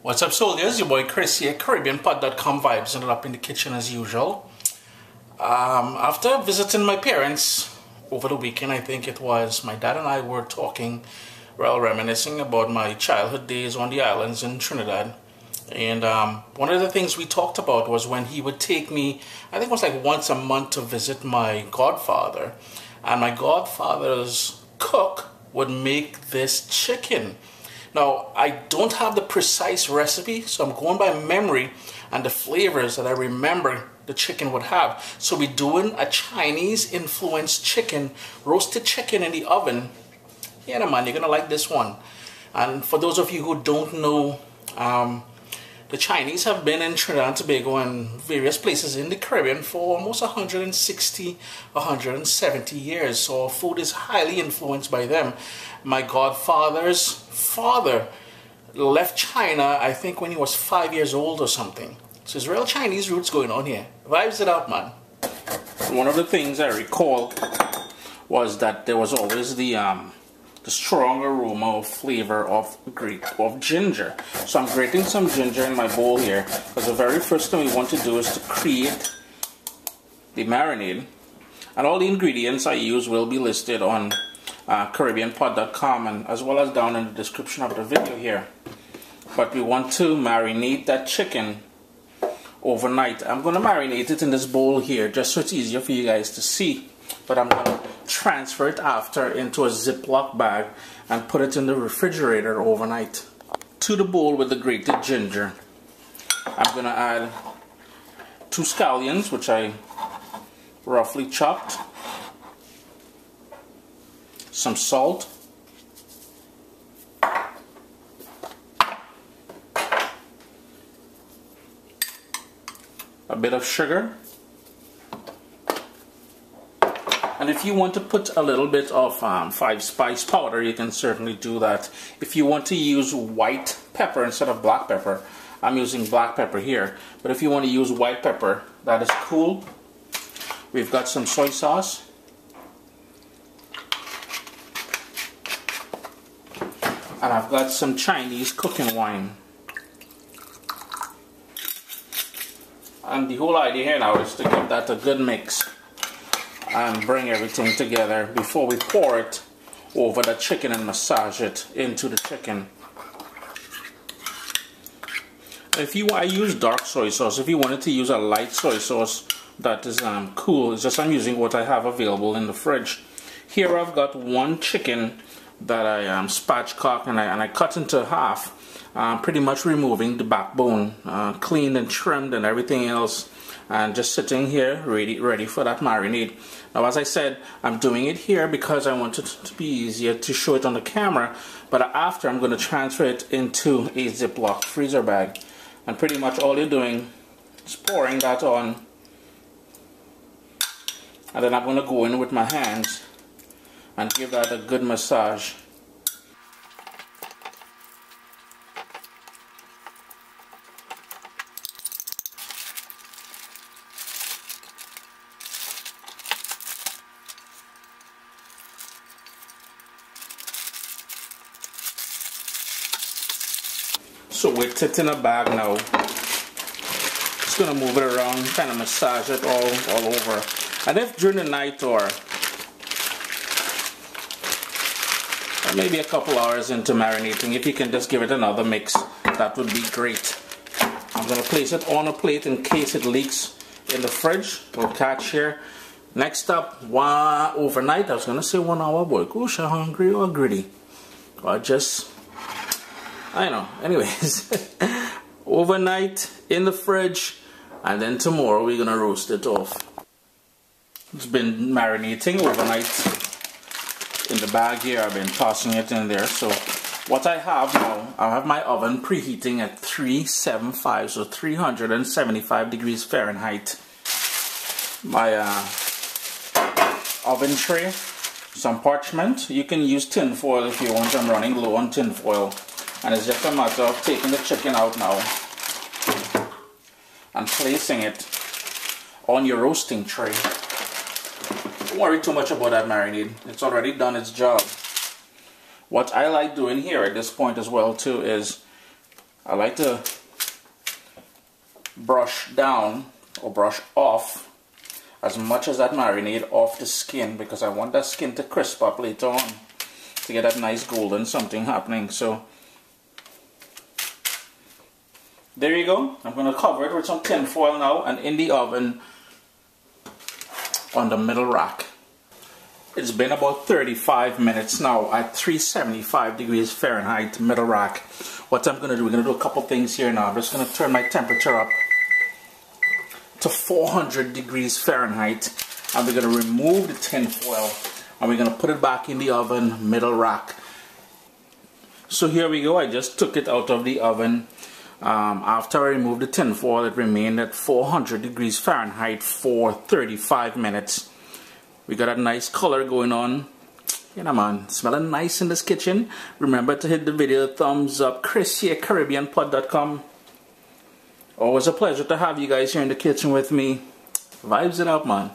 What's up, soldiers? Your boy Chris here, CaribbeanPot.com vibes, and up in the kitchen as usual. After visiting my parents over the weekend, I think it was, my dad and I were talking, well, reminiscing about my childhood days on the islands in Trinidad. And one of the things we talked about was when he would take me, I think it was like once a month, to visit my godfather. And my godfather's cook would make this chicken. Now, I don't have the precise recipe, so I'm going by memory and the flavors that I remember the chicken would have. So we're doing a Chinese-influenced chicken, roasted chicken in the oven. Yeah, man, you're gonna like this one. And for those of you who don't know, the Chinese have been in Trinidad and Tobago and various places in the Caribbean for almost 160, 170 years. So food is highly influenced by them. My godfather's father left China, I think, when he was 5 years old or something. So there's real Chinese roots going on here. Vibes it up, man. One of the things I recall was that there was always the strong aroma of flavor of ginger. So I'm grating some ginger in my bowl here, because the very first thing we want to do is to create the marinade. And all the ingredients I use will be listed on CaribbeanPot.com, and as well as down in the description of the video here. But we want to marinate that chicken overnight. I'm going to marinate it in this bowl here just so it's easier for you guys to see. But I'm going to transfer it after into a Ziploc bag and put it in the refrigerator overnight. To the bowl with the grated ginger, I'm going to add 2 scallions, which I roughly chopped, some salt, a bit of sugar, and if you want to put a little bit of 5-spice powder, you can certainly do that. If you want to use white pepper instead of black pepper, I'm using black pepper here, but if you want to use white pepper, that is cool. We've got some soy sauce, and I've got some Chinese cooking wine. And the whole idea here now is to give that a good mix and bring everything together before we pour it over the chicken and massage it into the chicken. I use dark soy sauce. If you wanted to use a light soy sauce, that is cool. It's just I'm using what I have available in the fridge. Here I've got one chicken that I spatchcocked and I cut into half, pretty much removing the backbone, cleaned and trimmed and everything else, and just sitting here ready for that marinade. Now, as I said, I'm doing it here because I want it to be easier to show it on the camera, but after I'm going to transfer it into a Ziploc freezer bag, and pretty much all you're doing is pouring that on, and then I'm going to go in with my hands and give that a good massage. So with it in a bag now, just gonna move it around, kind of massage it all over. And if during the night or maybe a couple hours into marinating, if you can just give it another mix, that would be great. I'm going to place it on a plate in case it leaks in the fridge. We'll catch here. Next up, overnight. I was going to say 1 hour, boy. Gosh, I'm hungry or gritty. Or just, I don't know. Anyways, overnight in the fridge, and then tomorrow we're going to roast it off. It's been marinating overnight in the bag here. I've been tossing it in there. So what I have now, I have my oven preheating at 375, so 375 degrees Fahrenheit. My oven tray, some parchment. You can use tinfoil if you want. I'm running low on tinfoil, and it's just a matter of taking the chicken out now and placing it on your roasting tray. Don't worry too much about that marinade. It's already done its job. What I like doing here at this point as well too is I like to brush down or brush off as much as that marinade off the skin, because I want that skin to crisp up later on to get that nice golden something happening. So there you go. I'm going to cover it with some tin foil now and in the oven on the middle rack. It's been about 35 minutes now at 375 degrees Fahrenheit middle rack. What I'm going to do, we're going to do a couple things here now. I'm just going to turn my temperature up to 400 degrees Fahrenheit, and we're going to remove the tin foil and we're going to put it back in the oven middle rack. So here we go. I just took it out of the oven. After I removed the tin foil, it remained at 400 degrees Fahrenheit for 35 minutes. We got a nice color going on. You know, man, smelling nice in this kitchen. Remember to hit the video thumbs up. Chris here, CaribbeanPot.com. Always a pleasure to have you guys here in the kitchen with me. Vibes it up, man.